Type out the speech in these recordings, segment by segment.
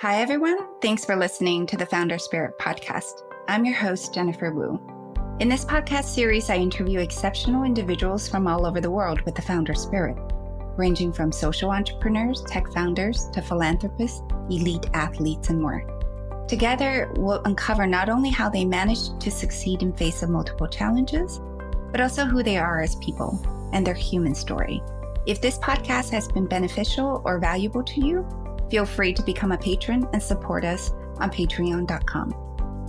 Hi, everyone. Thanks for listening to the Founder Spirit podcast. I'm your host, Jennifer Wu. In this podcast series, I interview exceptional individuals from all over the world with the Founder Spirit, ranging from social entrepreneurs, tech founders, to philanthropists, elite athletes, and more. Together, we'll uncover not only how they managed to succeed in face of multiple challenges, but also who they are as people and their human story. If this podcast has been beneficial or valuable to you, feel free to become a patron and support us on patreon.com.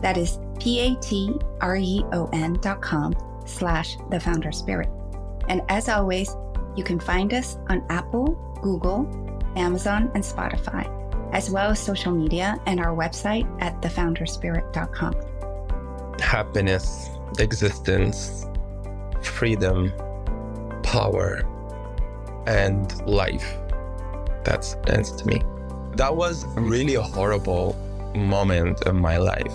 That is patreon.com/The Founder Spirit. And as always, you can find us on Apple, Google, Amazon, and Spotify, as well as social media and our website at thefounderspirit.com. Happiness, existence, freedom, power, and life. That's dance to me. That was really a horrible moment in my life.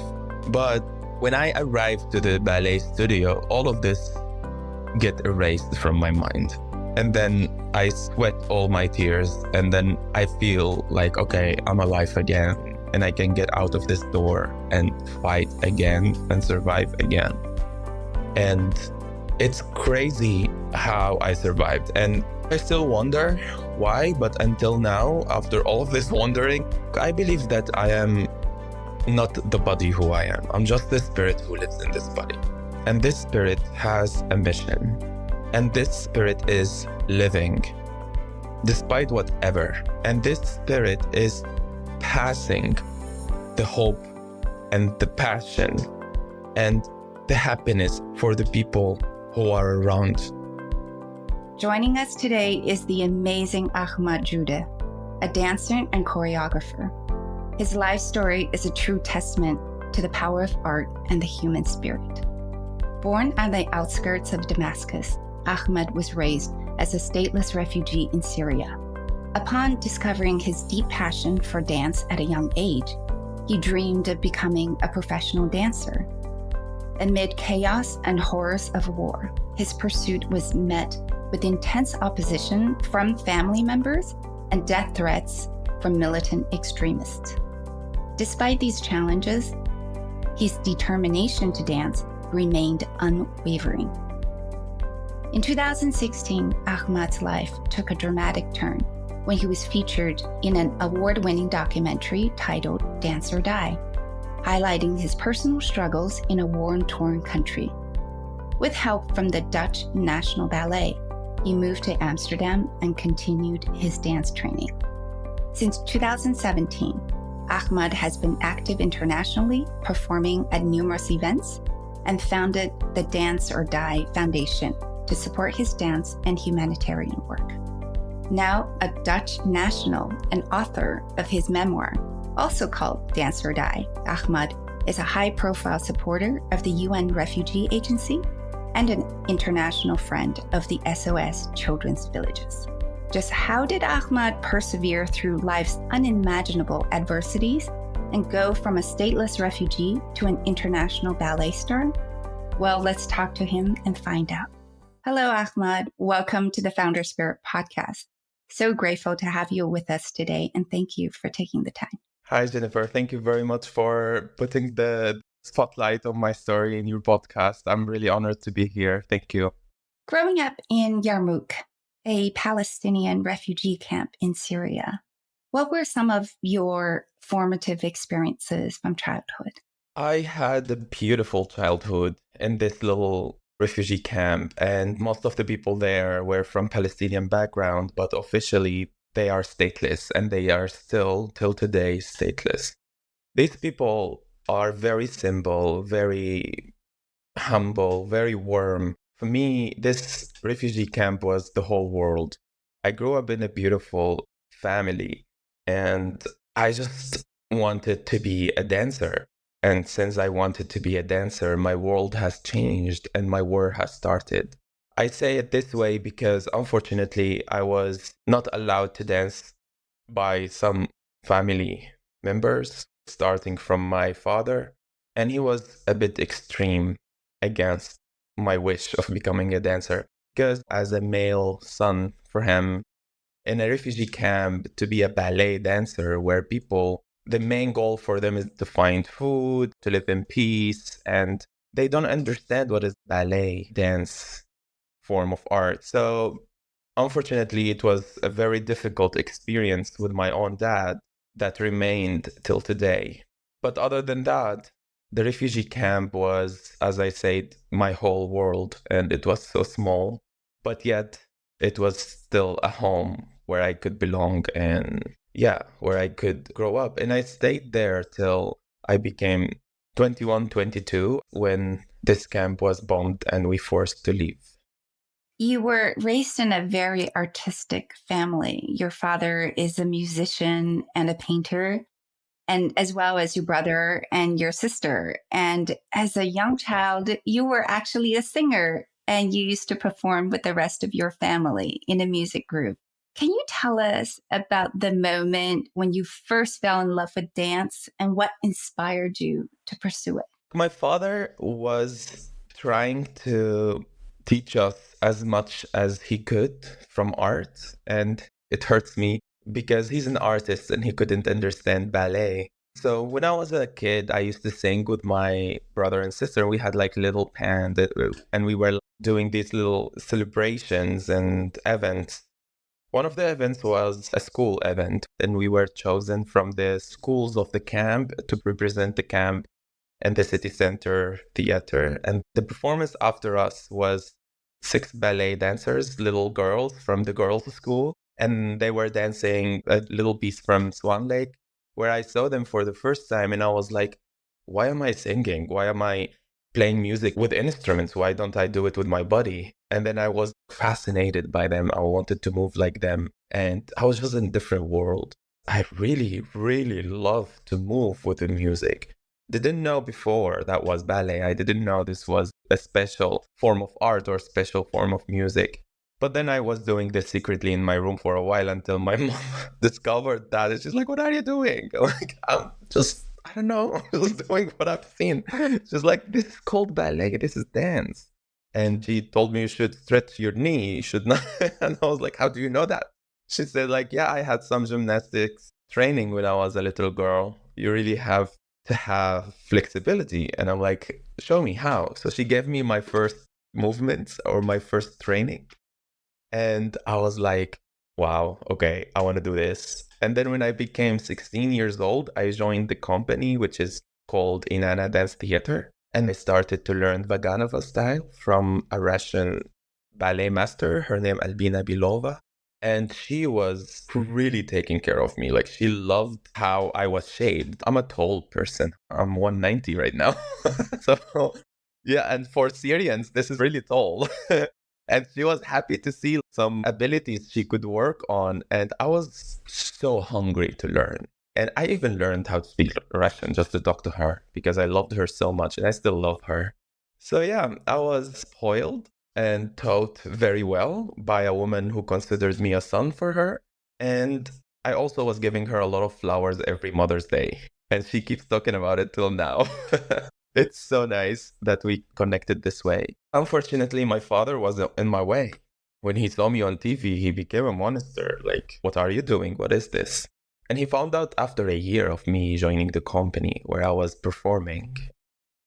But when I arrived to the ballet studio, all of this get erased from my mind. And then I sweat all my tears. And then I feel like, okay, I'm alive again. And I can get out of this door and fight again and survive again. And it's crazy how I survived. And I still wonder why, but until now, after all of this wondering, I believe that I am not the body who I am. I'm just the spirit who lives in this body. And this spirit has a mission. And this spirit is living despite whatever. And this spirit is passing the hope and the passion and the happiness for the people who are around. Joining us today is the amazing Ahmad Joudeh, a dancer and choreographer. His life story is a true testament to the power of art and the human spirit. Born on the outskirts of Damascus, Ahmad was raised as a stateless refugee in Syria. Upon discovering his deep passion for dance at a young age, he dreamed of becoming a professional dancer. Amid chaos and horrors of war, his pursuit was met with intense opposition from family members and death threats from militant extremists. Despite these challenges, his determination to dance remained unwavering. In 2016, Ahmad's life took a dramatic turn when he was featured in an award-winning documentary titled Dance or Die, highlighting his personal struggles in a war-torn country. With help from the Dutch National Ballet, he moved to Amsterdam and continued his dance training. Since 2017, Ahmad has been active internationally, performing at numerous events, and founded the Dance or Die Foundation to support his dance and humanitarian work. Now a Dutch national and author of his memoir, also called Dance or Die, Ahmad is a high-profile supporter of the UN Refugee Agency and an international friend of the SOS Children's Villages. Just how did Ahmad persevere through life's unimaginable adversities and go from a stateless refugee to an international ballet star? Well, let's talk to him and find out. Hello, Ahmad. Welcome to the Founder Spirit podcast. So grateful to have you with us today, and thank you for taking the time. Hi, Jennifer. Thank you very much for putting the spotlight on my story in your podcast. I'm really honored to be here. Thank you. Growing up in Yarmouk, a Palestinian refugee camp in Syria, what were some of your formative experiences from childhood? I had a beautiful childhood in this little refugee camp, and most of the people there were from Palestinian background, but officially they are stateless, and they are still, till today, stateless. These people are very simple, very humble, very warm. For me, this refugee camp was the whole world. I grew up in a beautiful family, and I just wanted to be a dancer. And since I wanted to be a dancer, my world has changed and my war has started. I say it this way because unfortunately, I was not allowed to dance by some family members, starting from my father. And he was a bit extreme against my wish of becoming a dancer. Because as a male son for him, in a refugee camp, to be a ballet dancer where people the main goal for them is to find food, to live in peace, and they don't understand what is ballet, dance form of art. So unfortunately, it was a very difficult experience with my own dad that remained till today. But other than that, the refugee camp was, as I said, my whole world, and it was so small, but yet it was still a home where I could belong and, yeah, where I could grow up. And I stayed there till I became 21, 22, when this camp was bombed and we forced to leave. You were raised in a very artistic family. Your father is a musician and a painter, and as well as your brother and your sister. And as a young child, you were actually a singer and you used to perform with the rest of your family in a music group. Can you tell us about the moment when you first fell in love with dance and what inspired you to pursue it? My father was trying to teach us as much as he could from art, and it hurts me because he's an artist and he couldn't understand ballet. So when I was a kid, I used to sing with my brother and sister. We had like little band, and we were doing these little celebrations and events. One of the events was a school event, and we were chosen from the schools of the camp to represent the camp and the city center theater. And the performance after us was 6 ballet dancers, little girls from the girls' school, and they were dancing a little piece from Swan Lake, where I saw them for the first time, and I was like, why am I singing? Why am I playing music with instruments? Why don't I do it with my body? And then I was fascinated by them. I wanted to move like them, and I was just in a different world. I really, really love to move with the music. Didn't know before that was ballet. I didn't know this was a special form of art or special form of music. But then I was doing this secretly in my room for a while until my mom discovered that. And she's like, what are you doing? I'm like, I'm just, I don't know, I'm just doing what I've seen. She's like, this is called ballet. This is dance. And she told me you should stretch your knee. You should not. And I was like, how do you know that? She said, like, yeah, I had some gymnastics training when I was a little girl. You really have to have flexibility. And I'm like, show me how. So she gave me my first movements or my first training. And I was like, wow, okay, I want to do this. And then when I became 16 years old, I joined the company, which is called Inanna Dance Theater. And I started to learn Vaganova style from a Russian ballet master, her name Albina Bilova. And she was really taking care of me. Like, she loved how I was shaped. I'm a tall person. I'm 190 right now. So, yeah, and for Syrians, this is really tall. And she was happy to see some abilities she could work on. And I was so hungry to learn. And I even learned how to speak Russian just to talk to her because I loved her so much and I still love her. So, yeah, I was spoiled and taught very well by a woman who considers me a son for her. And I also was giving her a lot of flowers every Mother's Day. And she keeps talking about it till now. It's so nice that we connected this way. Unfortunately, my father was in my way. When he saw me on TV, he became a monster. Like, what are you doing? What is this? And he found out after a year of me joining the company where I was performing.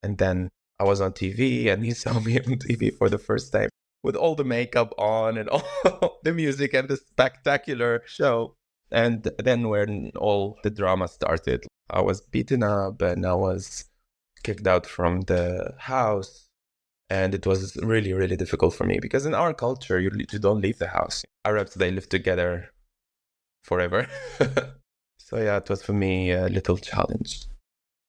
And then I was on TV and he saw me on TV for the first time with all the makeup on and all the music and the spectacular show. And then when all the drama started, I was beaten up and I was kicked out from the house. And it was really, really difficult for me because in our culture, you don't leave the house. Arabs, they live together forever. So yeah, it was for me a little challenge.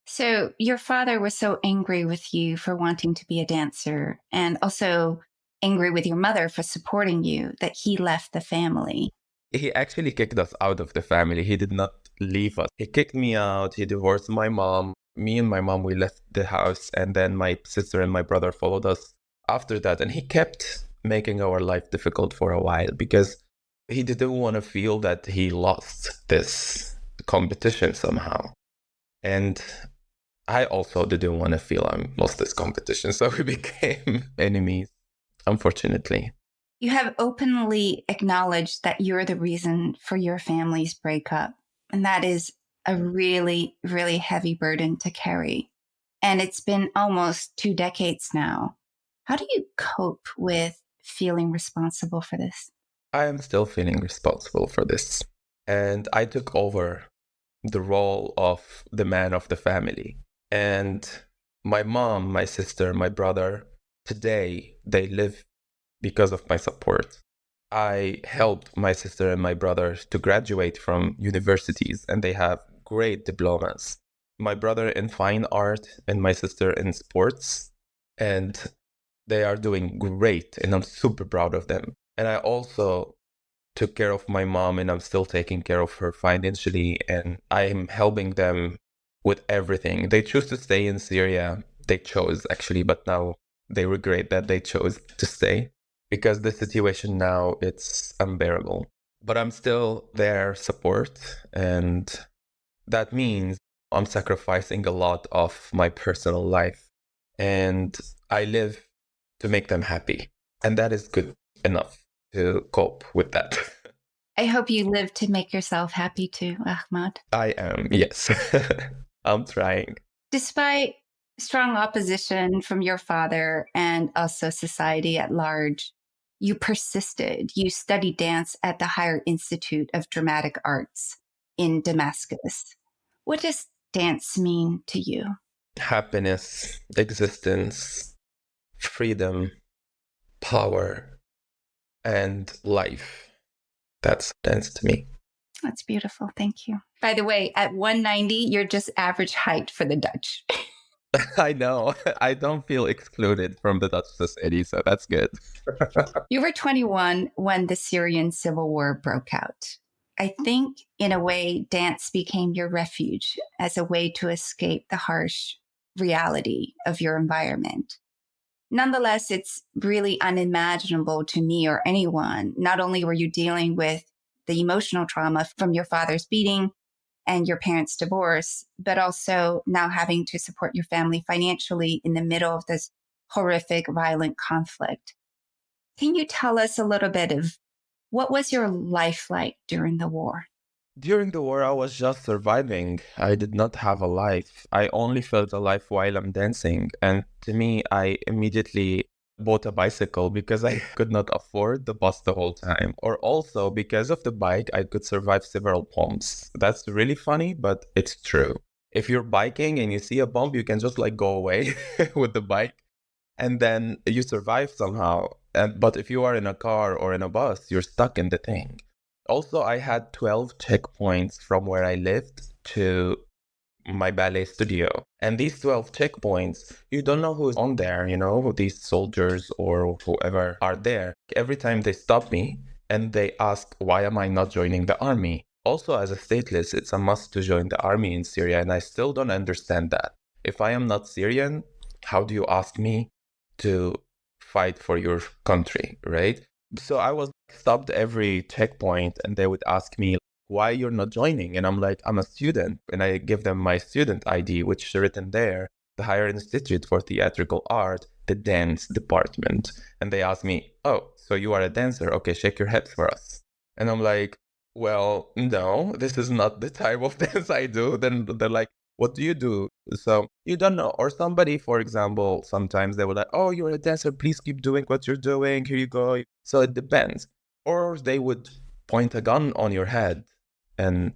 So your father was so angry with you for wanting to be a dancer and also angry with your mother for supporting you that he left the family. He actually kicked us out of the family. He did not leave us. He kicked me out. He divorced my mom. Me and my mom, we left the house. And then my sister and my brother followed us after that. And he kept making our life difficult for a while because he didn't want to feel that he lost this competition somehow. And I also didn't want to feel I lost this competition. So we became enemies, unfortunately. You have openly acknowledged that you're the reason for your family's breakup. And that is a really, really heavy burden to carry. And it's been almost 2 decades now. How do you cope with feeling responsible for this? I am still feeling responsible for this. And I took over the role of the man of the family. And my mom, my sister, my brother, today they live because of my support. I helped my sister and my brother to graduate from universities, and they have great diplomas. My brother in fine art and my sister in sports, and they are doing great, and I'm super proud of them. And I also took care of my mom, and I'm still taking care of her financially, and I'm helping them with everything. They choose to stay in Syria. They chose actually, but now they regret that they chose to stay because the situation now it's unbearable. But I'm still their support, and that means I'm sacrificing a lot of my personal life, and I live to make them happy, and that is good enough to cope with that. I hope you live to make yourself happy too, Ahmad. I am, yes. I'm trying. Despite strong opposition from your father and also society at large, you persisted. You studied dance at the Higher Institute of Dramatic Arts in Damascus. What does dance mean to you? Happiness, existence, freedom, power, and life. That's dance to me. That's beautiful. Thank you. By the way, at 190, you're just average height for the Dutch. I know. I don't feel excluded from the Dutch society, so that's good. You were 21 when the Syrian civil war broke out. I think, in a way, dance became your refuge as a way to escape the harsh reality of your environment. Nonetheless, it's really unimaginable to me or anyone. Not only were you dealing with the emotional trauma from your father's beating and your parents' divorce, but also now having to support your family financially in the middle of this horrific, violent conflict. Can you tell us a little bit of what was your life like during the war? During the war, I was just surviving. I did not have a life. I only felt alive while I'm dancing. And to me, I immediately bought a bicycle because I could not afford the bus the whole time. Or also because of the bike, I could survive several bumps. That's really funny, but it's true. If you're biking and you see a bump, you can just like go away with the bike and then you survive somehow. But if you are in a car or in a bus, you're stuck in the thing. Also, I had 12 checkpoints from where I lived to my ballet studio. And these 12 checkpoints, you don't know who's on there, these soldiers or whoever are there. Every time they stop me and they ask, why am I not joining the army? Also, as a stateless, it's a must to join the army in Syria, and I still don't understand that. If I am not Syrian, how do you ask me to fight for your country, right? So I was stopped every checkpoint and they would ask me, why you're not joining? And I'm like, I'm a student. And I give them my student ID, which is written there, the Higher Institute for Theatrical Art, the dance department. And they ask me, oh, so you are a dancer? Okay, shake your hips for us. And I'm like, well, no, this is not the type of dance I do. Then they're like, what do you do? So you don't know. Or somebody, for example, sometimes they will like, oh, you're a dancer. Please keep doing what you're doing. Here you go. So it depends. Or they would point a gun on your head and,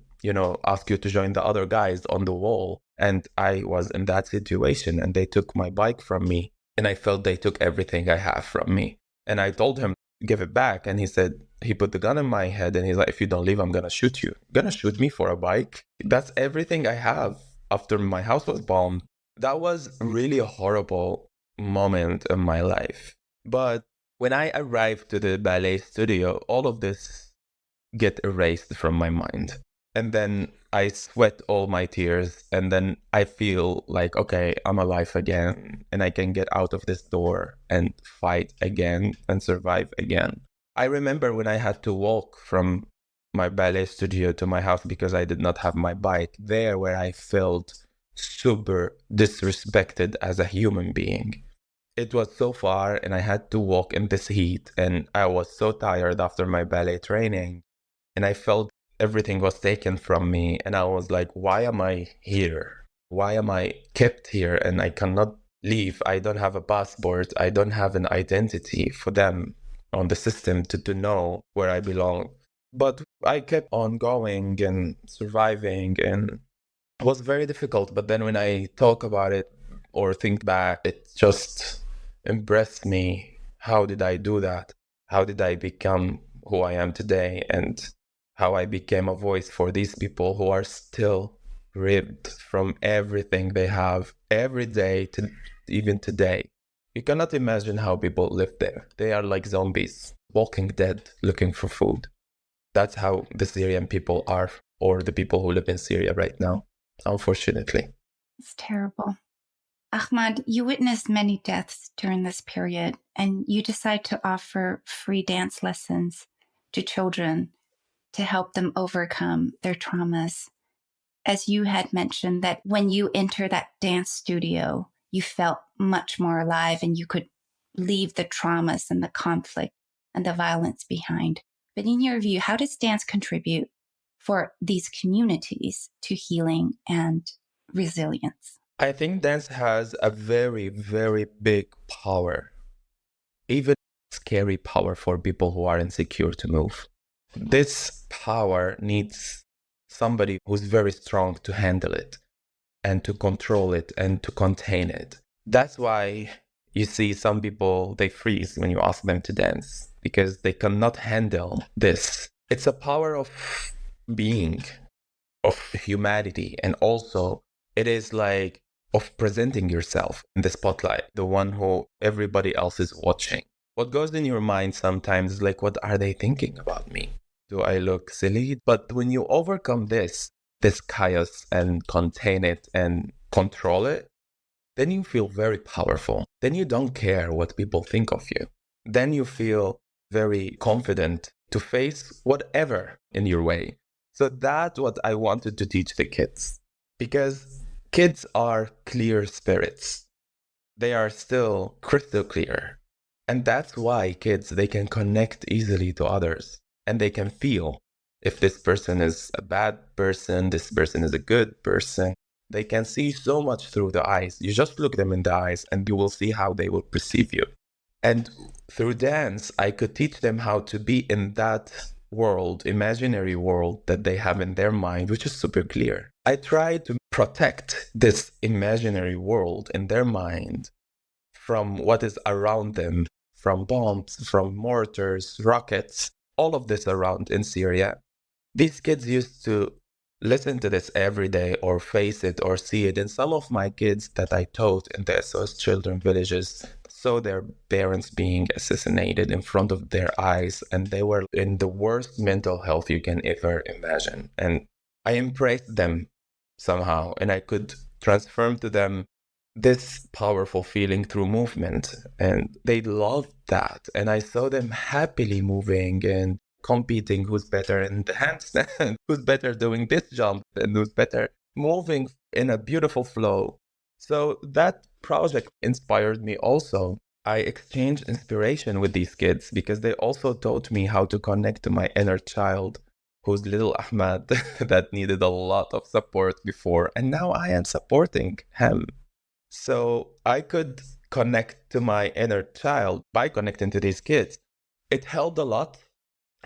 ask you to join the other guys on the wall. And I was in that situation and they took my bike from me. And I felt they took everything I have from me. And I told him, give it back. And he said, he put the gun in my head and he's like, if you don't leave, I'm going to shoot you. You're going to shoot me for a bike? That's everything I have. After my house was bombed, that was really a horrible moment in my life. But when I arrived to the ballet studio, all of this get erased from my mind. And then I sweat all my tears. And then I feel like, okay, I'm alive again. And I can get out of this door and fight again and survive again. I remember when I had to walk from my ballet studio to my house because I did not have my bike, there where I felt super disrespected as a human being. It was so far and I had to walk in this heat and I was so tired after my ballet training and I felt everything was taken from me. And I was like, why am I here? Why am I kept here and I cannot leave? I don't have a passport. I don't have an identity for them on the system to know where I belong. But I kept on going and surviving, and it was very difficult. But then when I talk about it or think back, it just impressed me. How did I do that? How did I become who I am today? And how I became a voice for these people who are still ripped from everything they have every day to even today. You cannot imagine how people live there. They are like zombies, walking dead, looking for food. That's how the Syrian people are, or the people who live in Syria right now, unfortunately. It's terrible. Ahmad, you witnessed many deaths during this period, and you decide to offer free dance lessons to children to help them overcome their traumas. As you had mentioned, that when you enter that dance studio, you felt much more alive and you could leave the traumas and the conflict and the violence behind. But in your view, how does dance contribute for these communities to healing and resilience? I think dance has a very, very big power, even scary power for people who are insecure to move. This power needs somebody who's very strong to handle it and to control it and to contain it. That's why you see some people, they freeze when you ask them to dance because they cannot handle this. It's a power of being, of humanity, and also it is like of presenting yourself in the spotlight, the one who everybody else is watching. What goes in your mind sometimes is like, what are they thinking about me? Do I look silly? But when you overcome this chaos and contain it and control it, then you feel very powerful. Then you don't care what people think of you. Then you feel very confident to face whatever in your way. So that's what I wanted to teach the kids, because kids are clear spirits. They are still crystal clear. And that's why kids, they can connect easily to others and they can feel if this person is a bad person, this person is a good person. They can see so much through the eyes. You just look them in the eyes and you will see how they will perceive you. And through dance, I could teach them how to be in that world, imaginary world that they have in their mind, which is super clear. I try to protect this imaginary world in their mind from what is around them, from bombs, from mortars, rockets, all of this around in Syria. These kids used to listen to this every day or face it or see it. And some of my kids that I taught in the SOS children villages saw their parents being assassinated in front of their eyes, and they were in the worst mental health you can ever imagine. And I embraced them somehow, and I could transform to them this powerful feeling through movement, and they loved that. And I saw them happily moving and competing, who's better in the handstand, who's better doing this jump, and who's better moving in a beautiful flow. So that project inspired me also. I exchanged inspiration with these kids because they also taught me how to connect to my inner child, who's little Ahmad, that needed a lot of support before, and now I am supporting him. So I could connect to my inner child by connecting to these kids. It helped a lot.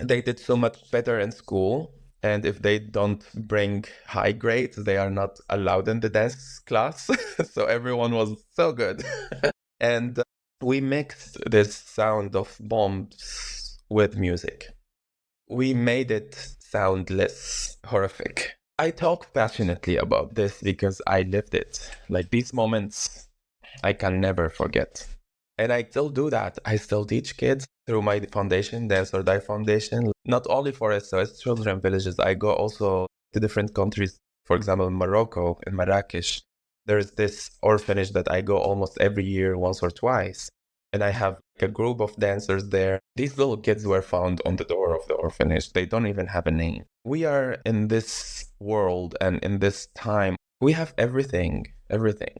They did so much better in school. And if they don't bring high grades, they are not allowed in the dance class. So everyone was so good. And we mixed this sound of bombs with music. We made it sound less horrific. I talk passionately about this because I lived it. Like, these moments I can never forget. And I still do that. I still teach kids through my foundation, Dance or Die Foundation, not only for SOS children villages. I go also to different countries. For example, in Morocco, in Marrakesh, there's this orphanage that I go almost every year, once or twice. And I have a group of dancers there. These little kids were found on the door of the orphanage. They don't even have a name. We are in this world and in this time. We have everything.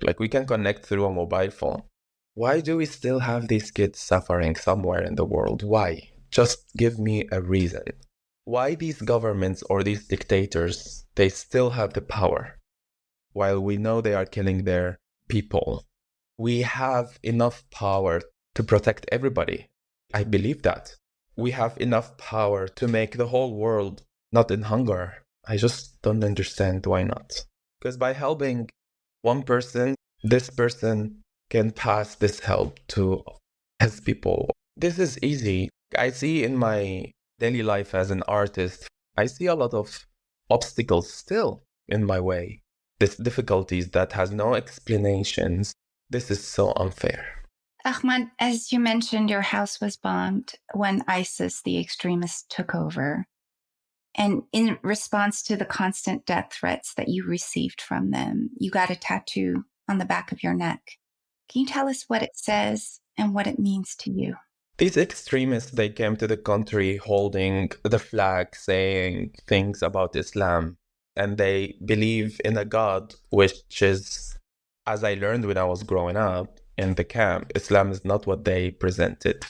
Like, we can connect through a mobile phone. Why do we still have these kids suffering somewhere in the world? Why? Just give me a reason. why these governments or these dictators, they still have the power while we know they are killing their people. We have enough power to protect everybody. I believe that. We have enough power to make the whole world not in hunger. I just don't understand why not. Because by helping one person, this person can pass this help to his people. This is easy. I see in my daily life as an artist, I see a lot of obstacles still in my way. These difficulties that has no explanations. This is so unfair. Ahmad, as you mentioned, your house was bombed when ISIS, the extremists, took over. And in response to the constant death threats that you received from them, you got a tattoo on the back of your neck. Can you tell us what it says and what it means to you? These extremists, they came to the country holding the flag, saying things about Islam. And they believe in a God, which is, as I learned when I was growing up in the camp, Islam is not what they presented.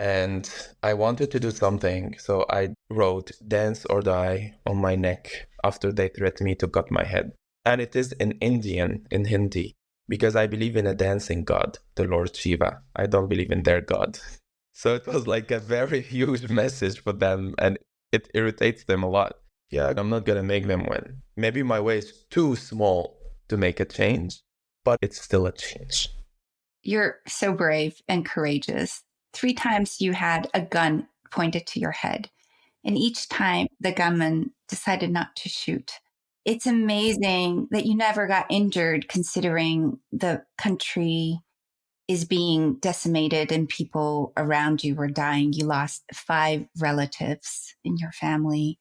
And I wanted to do something, so I wrote "Dance or Die" on my neck after they threatened me to cut my head. And it is in Indian, in Hindi, because I believe in a dancing god, the Lord Shiva. I don't believe in their god. So it was like a very huge message for them, and it irritates them a lot. Yeah, I'm not gonna make them win. Maybe my way is too small to make a change, but it's still a change. You're so brave and courageous. 3 times you had a gun pointed to your head, and each time the gunman decided not to shoot. It's amazing that you never got injured considering the country is being decimated and people around you were dying. You lost 5 relatives in your family.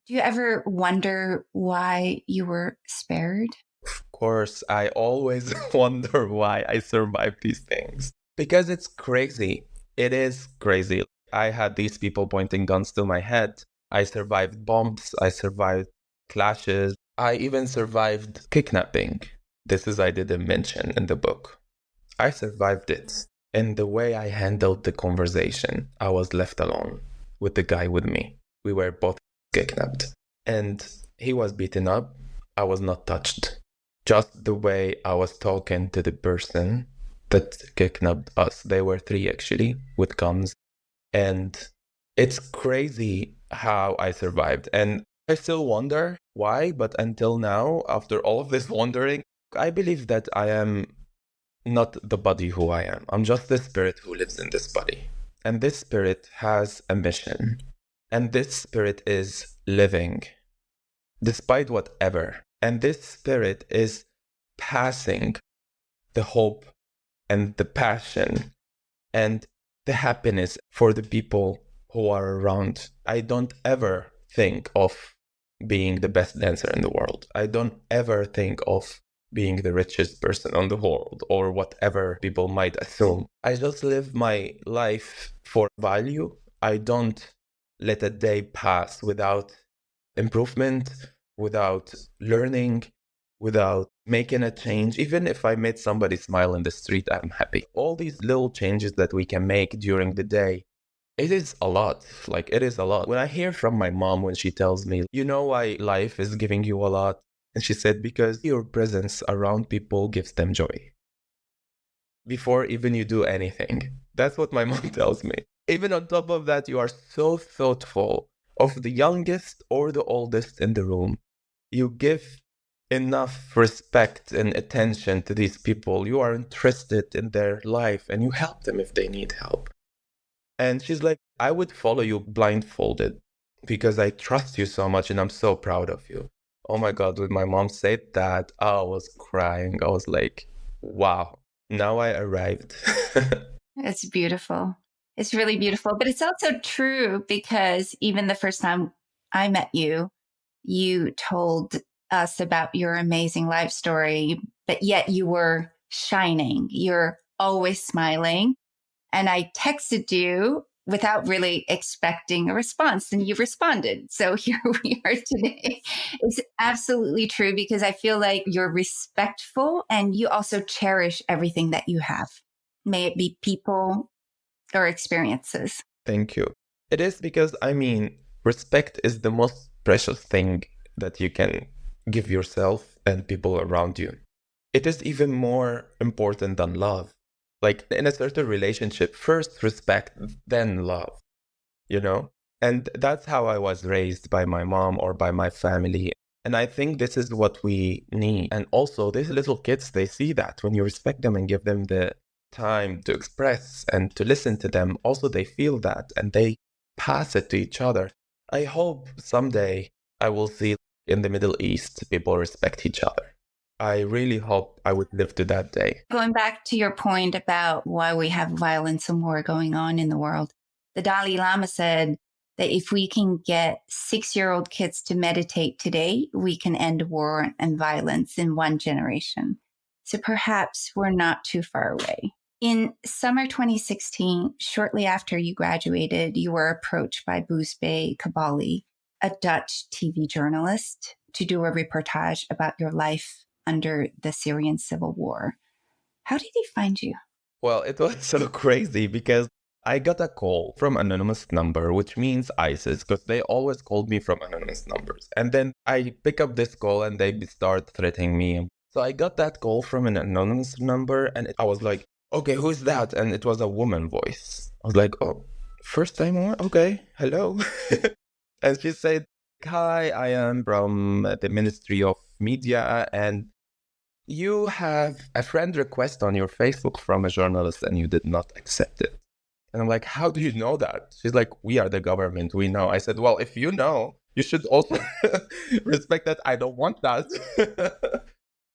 Do you ever wonder why you were spared? Of course, I always wonder why I survived these things. Because it's crazy. It is crazy. I had these people pointing guns to my head. I survived bombs. I survived clashes. I even survived kidnapping. This is I didn't mention in the book. I survived it. And the way I handled the conversation, I was left alone with the guy with me. We were both kidnapped. And he was beaten up. I was not touched. Just the way I was talking to the person that kidnapped us. They were 3 actually, with guns. And it's crazy how I survived. And I still wonder why, but until now, after all of this wondering, I believe that I am not the body who I am. I'm just the spirit who lives in this body. And this spirit has a mission. And this spirit is living, despite whatever. And this spirit is passing the hope and the passion and the happiness for the people who are around. I don't ever think of being the best dancer in the world. I don't ever think of being the richest person on the world or whatever people might assume. I just live my life for value. I don't let a day pass without improvement, without learning, without making a change. Even if I made somebody smile in the street, I'm happy. All these little changes that we can make during the day, it is a lot. Like, it is a lot. When I hear from my mom, when she tells me, you know why life is giving you a lot? And she said, because your presence around people gives them joy. Before even you do anything. That's what my mom tells me. Even on top of that, you are so thoughtful of the youngest or the oldest in the room. You give enough respect and attention to these people. You are interested in their life and you help them if they need help. And she's like, I would follow you blindfolded because I trust you so much and I'm so proud of you. Oh my God, when my mom said that, I was crying. I was like, wow, now I arrived. It's beautiful. It's really beautiful. But it's also true because even the first time I met you, you told us about your amazing life story, but yet you were shining. You're always smiling. And I texted you without really expecting a response, and you responded. So here we are today. It's absolutely true because I feel like you're respectful and you also cherish everything that you have. May it be people or experiences. Thank you. It is because, I mean, Respect is the most precious thing that you can give yourself and people around you. It is even more important than love. Like in a certain relationship, first respect, then love, you know? And that's how I was raised by my mom or by my family. And I think this is what we need. And also, these little kids, they see that when you respect them and give them the time to express and to listen to them, also they feel that and they pass it to each other. I hope someday I will see in the Middle East people respect each other. I really hope I would live to that day. Going back to your point about why we have violence and war going on in the world, the Dalai Lama said that if we can get 6-year-old kids to meditate today, we can end war and violence in one generation. So perhaps we're not too far away. In summer 2016, shortly after you graduated, you were approached by Bouzbeh Kabali, a Dutch TV journalist, to do a reportage about your life under the Syrian civil war. How did he find you? Well, it was so crazy because I got a call from anonymous number, which means ISIS, because they always called me from anonymous numbers. And then I pick up this call and they start threatening me. So I got that call from an anonymous number and I was like, okay, who's that? And it was a woman voice. I was like, oh, first time on? Okay, hello. And she said, hi, I am from the Ministry of Media and you have a friend request on your Facebook from a journalist and you did not accept it. And I'm like, how do you know that? She's like, we are the government, we know. I said, well, if you know, you should also respect that I don't want that.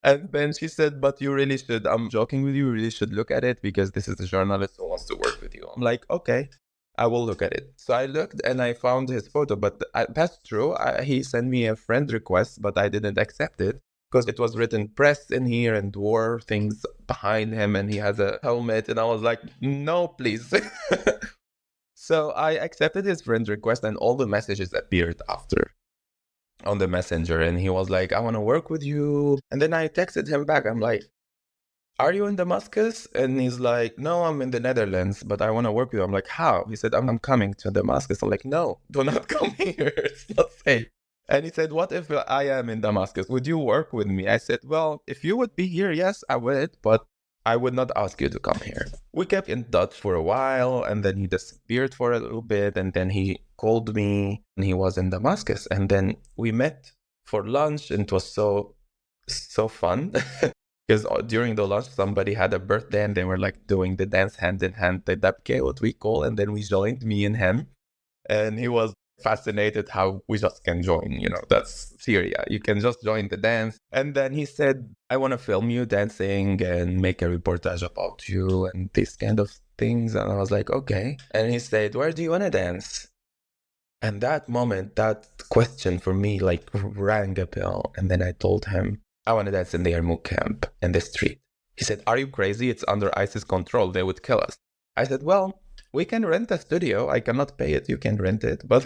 And then she said, but you really should, I'm joking with you, you really should look at it because this is a journalist who wants to work with you. I'm like, okay, I will look at it. So I looked and I found his photo, but that's true. He sent me a friend request, but I didn't accept it. Because it was written press in here and war things behind him and he has a helmet and I was like, no, please. So I accepted his friend request and all the messages appeared after on the messenger and he was like, I want to work with you. And then I texted him back. I'm like, are you in Damascus? And he's like, no, I'm in the Netherlands, but I want to work with you. I'm like, how? He said, I'm coming to Damascus. I'm like, no, do not come here. It's not safe. And he said, what if I am in Damascus? Would you work with me? I said, well, if you would be here, yes, I would, but I would not ask you to come here. We kept in touch for a while, and then he disappeared for a little bit, and then he called me, and he was in Damascus. And then we met for lunch, and it was so fun. Because during the lunch, somebody had a birthday, and they were like doing the dance hand in hand, the dabke, what we call, and then we joined, me and him. And he was fascinated how we just can join, that's Syria. You can just join the dance. And then he said, I want to film you dancing and make a reportage about you and these kind of things. And I was like, okay. And he said, where do you want to dance? And that moment, that question for me like rang a bell. And then I told him, I want to dance in the Yarmouk camp in the street. He said, are you crazy? It's under ISIS control. They would kill us. I said, well, we can rent a studio. I cannot pay it. You can rent it. But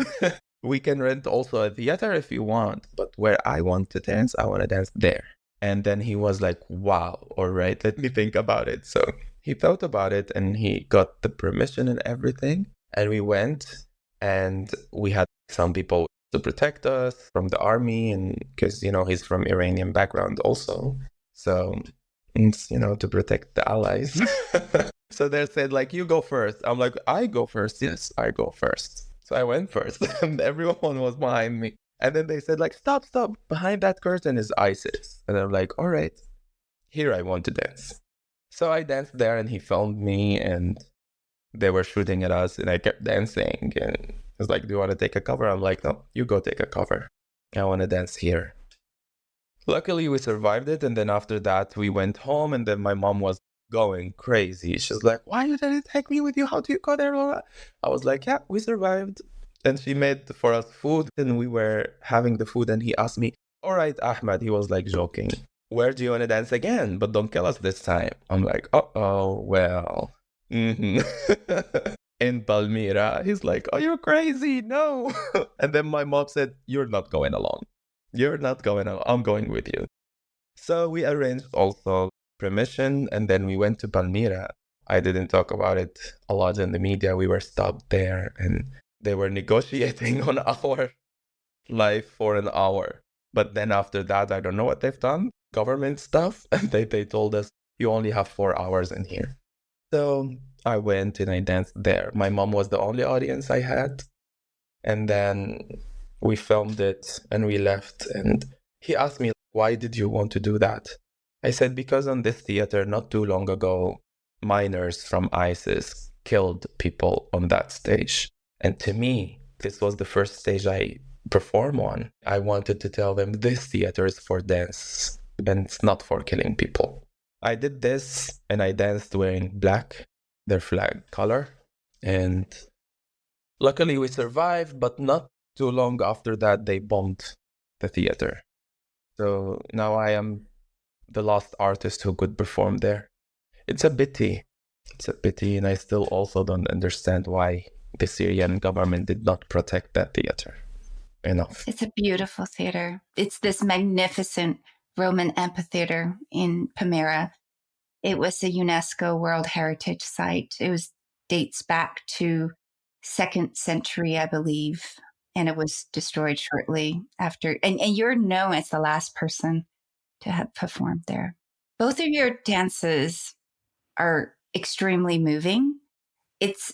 we can rent also a theater if you want. But where I want to dance, I want to dance there. And then he was like, wow, all right, let me think about it. So he thought about it and he got the permission and everything. And we went and we had some people to protect us from the army. And because, he's from Iranian background also. So, it's, to protect the allies. So they said, like, you go first. I'm like, I go first. Yes, I go first. So I went first and everyone was behind me. And then they said, like, stop. Behind that curtain is ISIS. And I'm like, all right, here I want to dance. So I danced there and he filmed me and they were shooting at us and I kept dancing. And he was like, do you want to take a cover? I'm like, no, you go take a cover. I want to dance here. Luckily, we survived it. And then after that, we went home and then my mom was going crazy. She's like, why you didn't take me with you? How do you go there? I was like, yeah, we survived. And she made for us food and we were having the food and he asked me, all right, Ahmad, he was like joking, where do you want to dance again? But don't kill us this time. I'm like, well, in Palmyra. He's like, oh, you're crazy. No. And then my mom said, you're not going alone. You're not going alone. I'm going with you. So we arranged also permission and then we went to Palmyra. I didn't talk about it a lot in the media. We were stopped there and They were negotiating on our life for an hour. But then after that, I don't know what they've done, government stuff. And they told us, you only have 4 hours in here. So I went and I danced there. My mom was the only audience I had. And then we filmed it and we left. And he asked me, why did you want to do that? I said, because on this theater, not too long ago, miners from ISIS killed people on that stage. And to me, this was the first stage I perform on. I wanted to tell them this theater is for dance and it's not for killing people. I did this and I danced wearing black, their flag color. And luckily we survived, but not too long after that, they bombed the theater. So now I am the last artist who could perform there. It's a pity. It's a pity, and I still also don't understand why the Syrian government did not protect that theater enough. It's a beautiful theater. It's this magnificent Roman amphitheater in Palmyra. It was a UNESCO World Heritage Site. Dates back to 2nd century, I believe, and it was destroyed shortly after. And you're known as the last person to have performed there. Both of your dances are extremely moving. It's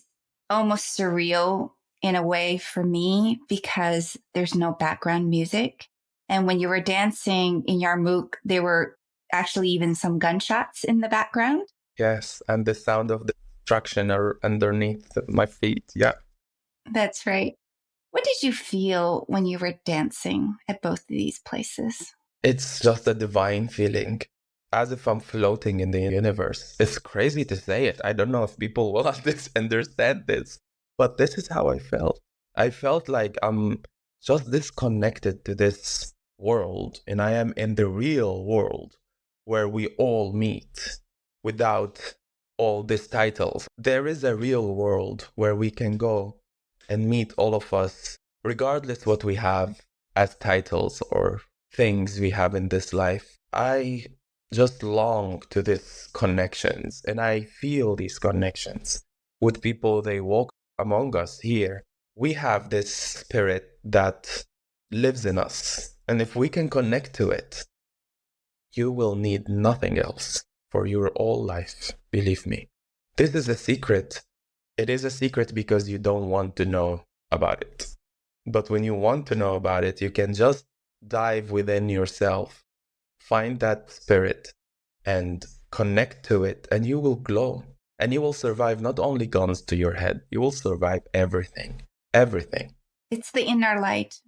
almost surreal in a way for me because there's no background music. And when you were dancing in Yarmouk, there were actually even some gunshots in the background. Yes, and the sound of the destruction are underneath my feet. Yeah. That's right. What did you feel when you were dancing at both of these places? It's just a divine feeling, as if I'm floating in the universe. It's crazy to say it. I don't know if people will understand this, but this is how I felt. I felt like I'm just disconnected to this world, and I am in the real world where we all meet without all these titles. There is a real world where we can go and meet all of us, regardless what we have as titles or things we have in this life. I just long to these connections, and I feel these connections with people. They walk among us here. We have this spirit that lives in us, and if we can connect to it, you will need nothing else for your whole life, believe me. This is a secret. It is a secret because you don't want to know about it. But when you want to know about it, you can just dive within yourself, find that spirit and connect to it, and you will glow. And you will survive not only guns to your head, you will survive everything. Everything. It's the inner light.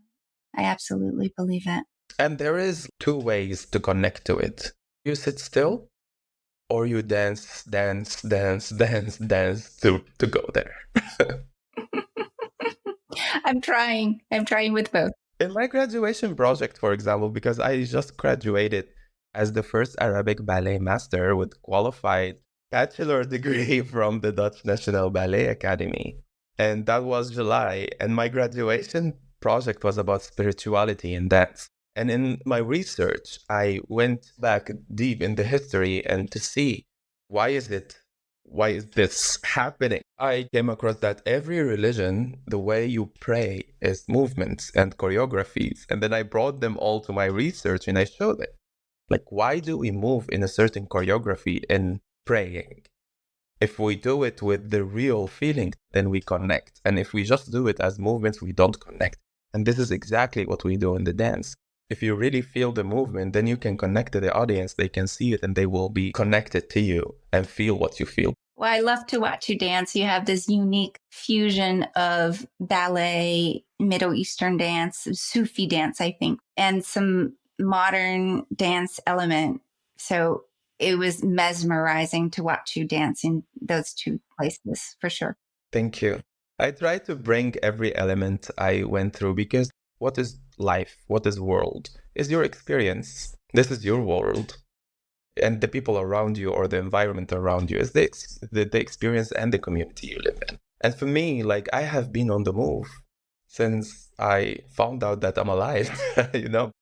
I absolutely believe it. And there is 2 ways to connect to it. You sit still, or you dance to go there. I'm trying with both. In my graduation project, for example, because I just graduated as the first Arabic ballet master with qualified bachelor degree from the Dutch National Ballet Academy. And that was July. And my graduation project was about spirituality and dance. And in my research, I went back deep in the history and to see why is this happening? I came across that every religion, the way you pray is movements and choreographies. And then I brought them all to my research and I showed it. Like, why do we move in a certain choreography in praying? If we do it with the real feeling, then we connect. And if we just do it as movements, we don't connect. And this is exactly what we do in the dance. If you really feel the movement, then you can connect to the audience. They can see it and they will be connected to you and feel what you feel. Well, I love to watch you dance. You have this unique fusion of ballet, Middle Eastern dance, Sufi dance, I think, and some modern dance element. So it was mesmerizing to watch you dance in those 2 places, for sure. Thank you. I try to bring every element I went through because what is life? What is world? Is your experience. This is your world. And the people around you or the environment around you is the experience and the community you live in. And for me, like, I have been on the move since I found out that I'm alive,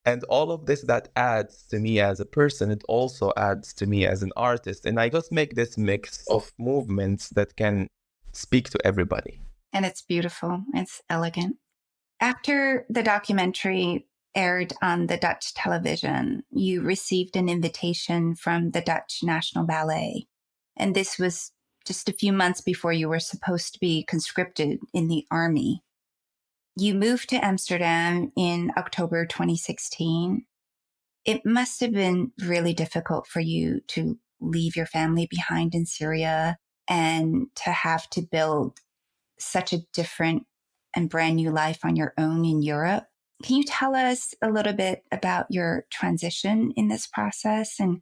and all of this that adds to me as a person, it also adds to me as an artist. And I just make this mix of movements that can speak to everybody. And it's beautiful. It's elegant. After the documentary aired on the Dutch television, you received an invitation from the Dutch National Ballet. And this was just a few months before you were supposed to be conscripted in the army. You moved to Amsterdam in October 2016. It must have been really difficult for you to leave your family behind in Syria and to have to build such a different and brand new life on your own in Europe. Can you tell us a little bit about your transition in this process and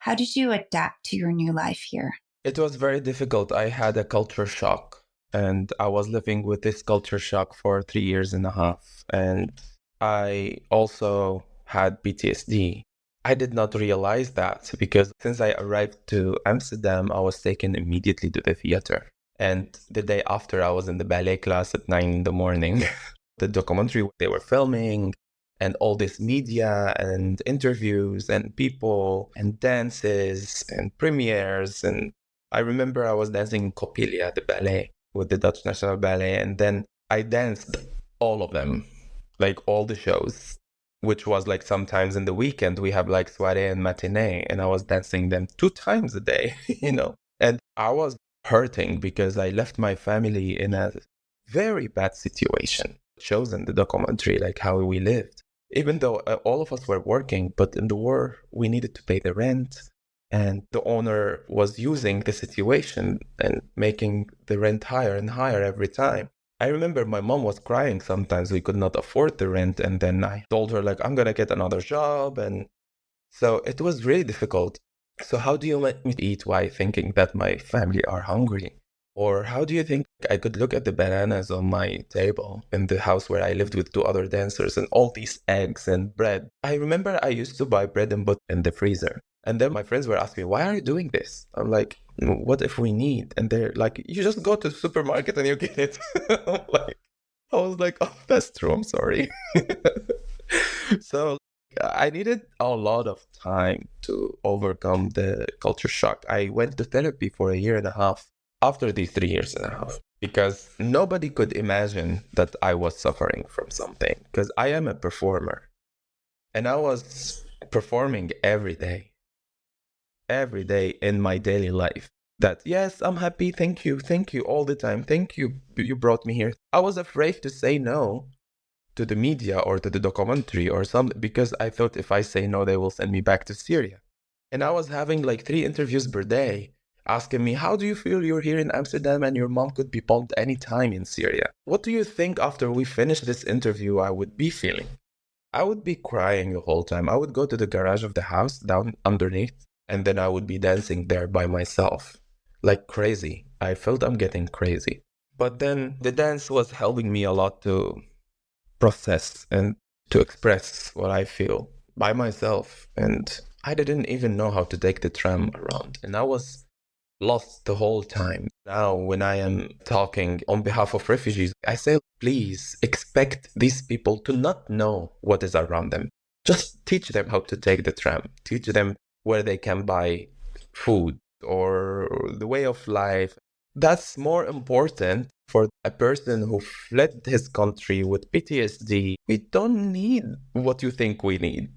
how did you adapt to your new life here? It was very difficult. I had a culture shock, and I was living with this culture shock for 3 years and a half. And I also had PTSD. I did not realize that because since I arrived to Amsterdam, I was taken immediately to the theater. And the day after, I was in the ballet class at 9 in the morning. The documentary they were filming, and all this media and interviews and people and dances and premieres. And I remember I was dancing in Coppelia, the ballet, with the Dutch National Ballet. And then I danced all of them, like all the shows, which was like sometimes in the weekend we have like soirée and matinee. And I was dancing them 2 times a day, And I was hurting because I left my family in a very bad situation. It shows in the documentary like how we lived. Even though all of us were working, but in the war, we needed to pay the rent. And the owner was using the situation and making the rent higher and higher every time. I remember my mom was crying sometimes. We could not afford the rent. And then I told her, like, I'm going to get another job. And so it was really difficult. So how do you let me eat while thinking that my family are hungry? Or how do you think I could look at the bananas on my table in the house where I lived with 2 other dancers and all these eggs and bread? I remember I used to buy bread and butter in the freezer. And then my friends were asking me, why are you doing this? I'm like, what if we need? And they're like, you just go to the supermarket and you get it. I was like, oh, that's true. I'm sorry. So I needed a lot of time to overcome the culture shock. I went to therapy for 1.5 years after these 3 years and a half, because nobody could imagine that I was suffering from something, because I am a performer and I was performing every day in my daily life. That, yes, I'm happy, thank you all the time, thank you, you brought me here. I was afraid to say no to the media or to the documentary or something, because I thought if I say no, they will send me back to Syria. And I was having like 3 interviews per day asking me, how do you feel you're here in Amsterdam and your mom could be bombed anytime in Syria? What do you think after we finish this interview I would be feeling? I would be crying the whole time. I would go to the garage of the house down underneath, and then I would be dancing there by myself, like crazy. I felt I'm getting crazy. But then the dance was helping me a lot to process and to express what I feel by myself. And I didn't even know how to take the tram around. And I was lost the whole time. Now, when I am talking on behalf of refugees, I say, please expect these people to not know what is around them. Just teach them how to take the tram. Teach them where they can buy food or the way of life. That's more important for a person who fled his country with PTSD. We don't need what you think we need.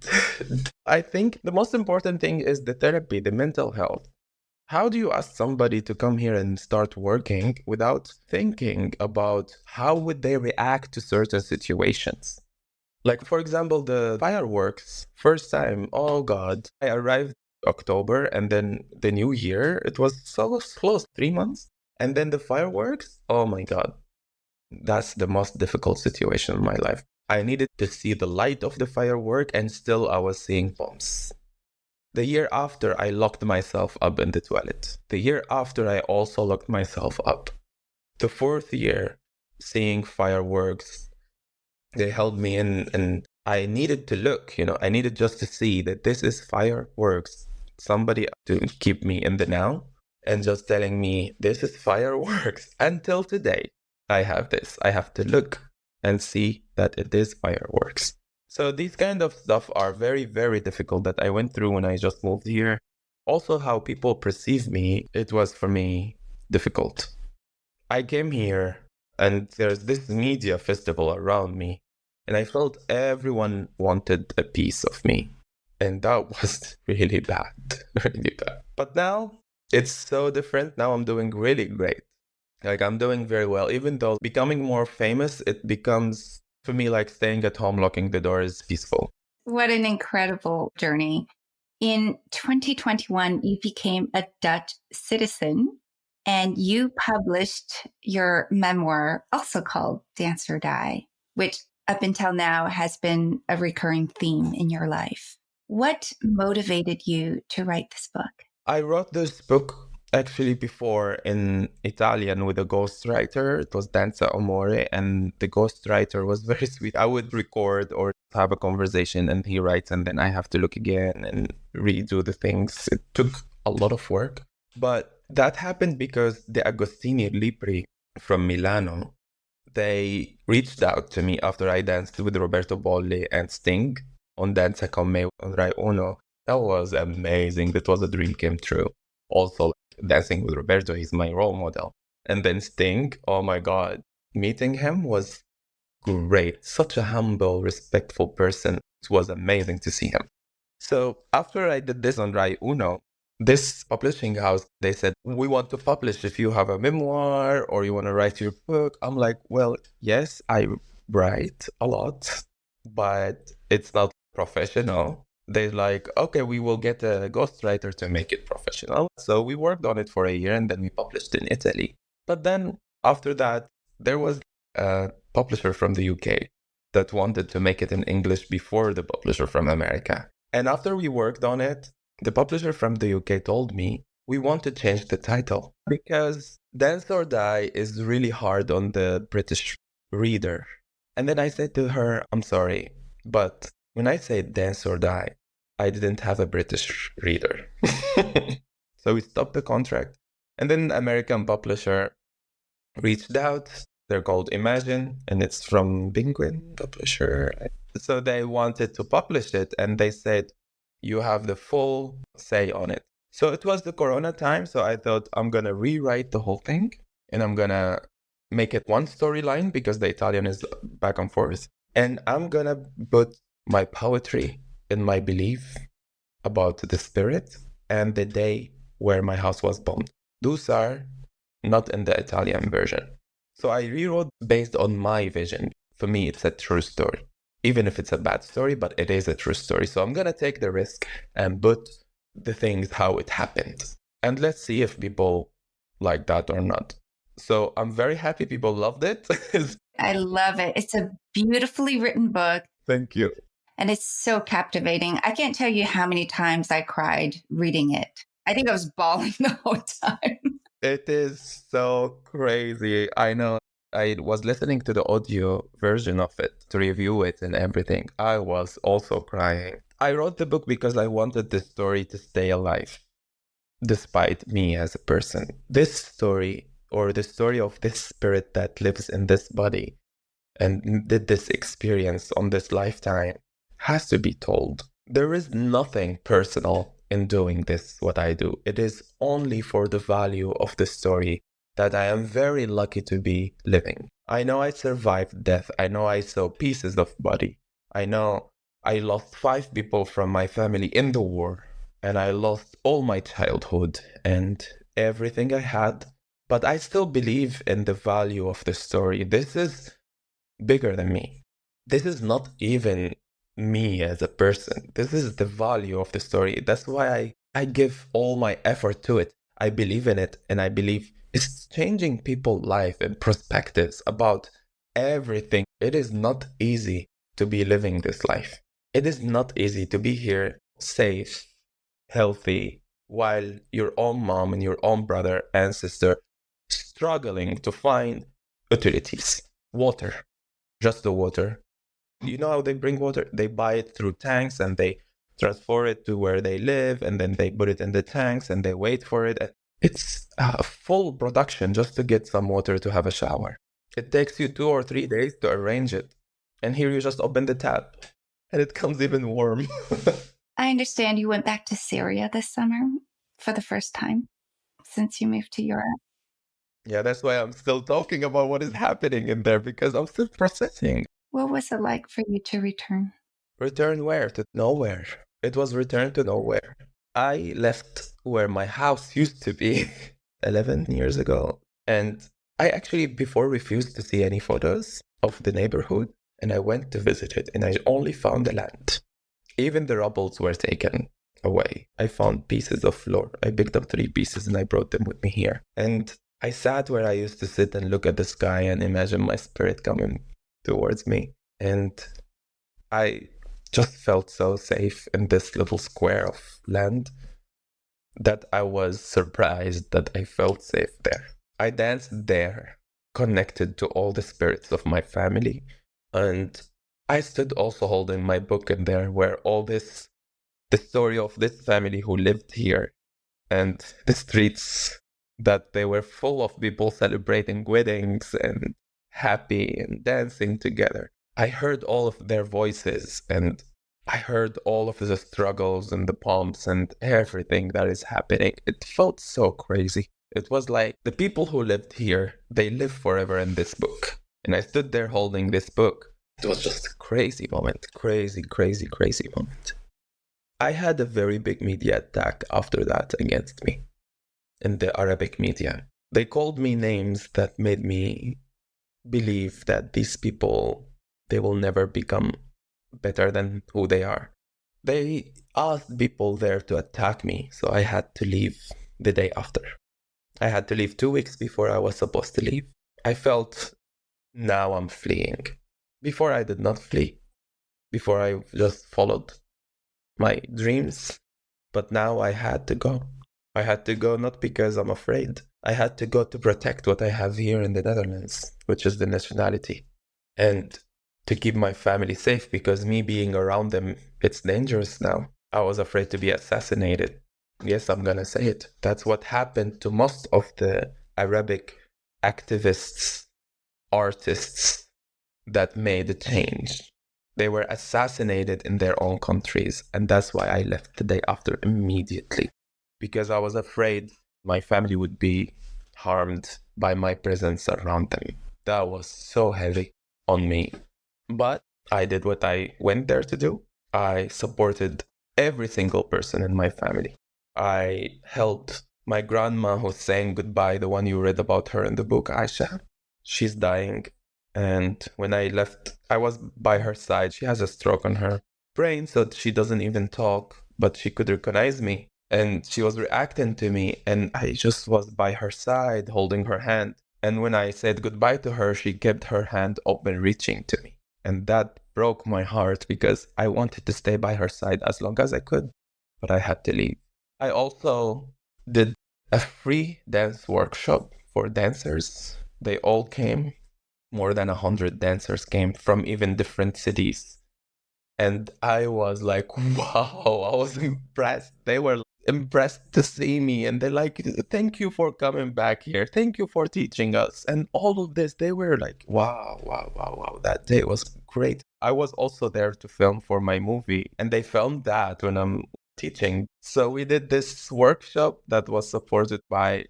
I think the most important thing is the therapy, the mental health. How do you ask somebody to come here and start working without thinking about how would they react to certain situations? Like, for example, the fireworks, first time, oh God, I arrived October and then the new year, it was so close, 3 months. And then the fireworks, oh my God, that's the most difficult situation in my life. I needed to see the light of the firework and still I was seeing bombs. The year after, I locked myself up in the toilet. The year after, I also locked myself up. The 4th year, seeing fireworks, they held me in and I needed to look, I needed just to see that this is fireworks. Somebody to keep me in the now and just telling me this is fireworks. Until today, I have this. I have to look and see that it is fireworks. So these kind of stuff are very, very difficult that I went through when I just moved here. Also, how people perceive me, it was for me difficult. I came here And there's this media festival around me. And I felt everyone wanted a piece of me. And that was really bad, really bad. But now it's so different. Now I'm doing really great. Like I'm doing very well. Even though becoming more famous, it becomes for me like staying at home, locking the door is peaceful. What an incredible journey. In 2021, you became a Dutch citizen and you published your memoir, also called Dance or Die, which up until now has been a recurring theme in your life. What motivated you to write this book? I wrote this book actually before in Italian with a ghostwriter. It was Danza Amore, and the ghostwriter was very sweet. I would record or have a conversation, and he writes, and then I have to look again and redo the things. It took a lot of work. But that happened because the Agostini Libri from Milano, they reached out to me after I danced with Roberto Bolli and Sting on Danza con me on Rai Uno. That was amazing. That was a dream came true. Also, dancing with Roberto, he's my role model. And then Sting, oh my God, meeting him was great. Such a humble, respectful person. It was amazing to see him. So after I did this on Rai Uno, this publishing house, they said, we want to publish if you have a memoir or you want to write your book. I'm like, well, yes, I write a lot, but it's not professional. They're like, okay, we will get a ghostwriter to make it professional. So we worked on it for a year and then we published in Italy. But then after that, there was a publisher from the UK that wanted to make it in English before the publisher from America. And after we worked on it, the publisher from the UK told me, we want to change the title because Dance or Die is really hard on the British reader. And then I said to her, I'm sorry, but when I say Dance or Die, I didn't have a British reader. So we stopped the contract. And then the American publisher reached out. They're called Imagine, and it's from Penguin publisher. So they wanted to publish it, and they said, you have the full say on it. So it was the Corona time, so I thought I'm going to rewrite the whole thing, and I'm going to make it one storyline because the Italian is back and forth. And I'm going to put my poetry and my belief about the spirit and the day where my house was bombed. Those are not in the Italian version. So I rewrote based on my vision. For me, it's a true story. Even if it's a bad story, but it is a true story. So I'm going to take the risk and put the things how it happened. And let's see if people like that or not. So I'm very happy people loved it. I love it. It's a beautifully written book. Thank you. And it's so captivating. I can't tell you how many times I cried reading it. I think I was bawling the whole time. It is so crazy. I know. I was listening to the audio version of it to review it and everything. I was also crying. I wrote the book because I wanted this story to stay alive, despite me as a person. This story, or the story of this spirit that lives in this body and did this experience on this lifetime, has to be told. There is nothing personal in doing this, what I do. It is only for the value of the story that I am very lucky to be living. I know I survived death. I know I saw pieces of body. I know I lost 5 people from my family in the war, and I lost all my childhood and everything I had. But I still believe in the value of the story. This is bigger than me. This is not even me as a person. This is the value of the story. That's why I give all my effort to it. I believe in it, and I believe it's changing people's life and perspectives about everything. It is not easy to be living this life. It is not easy to be here safe, healthy, while your own mom and your own brother and sister struggling to find utilities. Water, just the water. You know how they bring water? They buy it through tanks and they transport it to where they live, and then they put it in the tanks and they wait for it. It's a full production just to get some water to have a shower. It takes you 2 or 3 days to arrange it. And here you just open the tap and it comes even warm. I understand you went back to Syria this summer for the first time since you moved to Europe. Yeah, that's why I'm still talking about what is happening in there, because I'm still processing. What was it like for you to return? Return where? To nowhere. It was return to nowhere. I left where my house used to be 11 years ago. And I actually before refused to see any photos of the neighborhood. And I went to visit it and I only found the land. Even the rubbles were taken away. I found pieces of floor. I picked up 3 pieces and I brought them with me here. And I sat where I used to sit and look at the sky and imagine my spirit coming towards me. And I just felt so safe in this little square of land that I was surprised that I felt safe there. I danced there, connected to all the spirits of my family. And I stood also holding my book in there where all this, the story of this family who lived here and the streets that they were full of people celebrating weddings and happy and dancing together. I heard all of their voices and I heard all of the struggles and the pomps and everything that is happening. It felt so crazy. It was like the people who lived here, they live forever in this book. And I stood there holding this book. It was just a crazy moment. Crazy, crazy, crazy moment. I had a very big media attack after that against me in the Arabic media. They called me names that made me believe that these people, they will never become better than who they are. They asked people there to attack me, so I had to leave the day after. I had to leave 2 weeks before I was supposed to leave. I felt now I'm fleeing. Before I did not flee. Before I just followed my dreams. But now I had to go. I had to go not because I'm afraid. I had to go to protect what I have here in the Netherlands, which is the nationality. And to keep my family safe, because me being around them, it's dangerous now. I was afraid to be assassinated. Yes, I'm gonna say it. That's what happened to most of the Arabic activists, artists that made a change. They were assassinated in their own countries, and that's why I left the day after immediately. Because I was afraid my family would be harmed by my presence around them. That was so heavy on me. But I did what I went there to do. I supported every single person in my family. I helped my grandma who's saying goodbye, the one you read about her in the book, Aisha. She's dying. And when I left, I was by her side. She has a stroke on her brain, so she doesn't even talk, but she could recognize me. And she was reacting to me, and I just was by her side, holding her hand. And when I said goodbye to her, she kept her hand open, reaching to me. And that broke my heart because I wanted to stay by her side as long as I could, but I had to leave. I also did a free dance workshop for dancers. They all came. More than 100 dancers came from even different cities. And I was like, wow, I was impressed. They were impressed to see me. And they're like, thank you for coming back here. Thank you for teaching us. And all of this, they were like, wow, wow, wow, wow. That day was great. I was also there to film for my movie. And they filmed that when I'm teaching. So we did this workshop that was supported by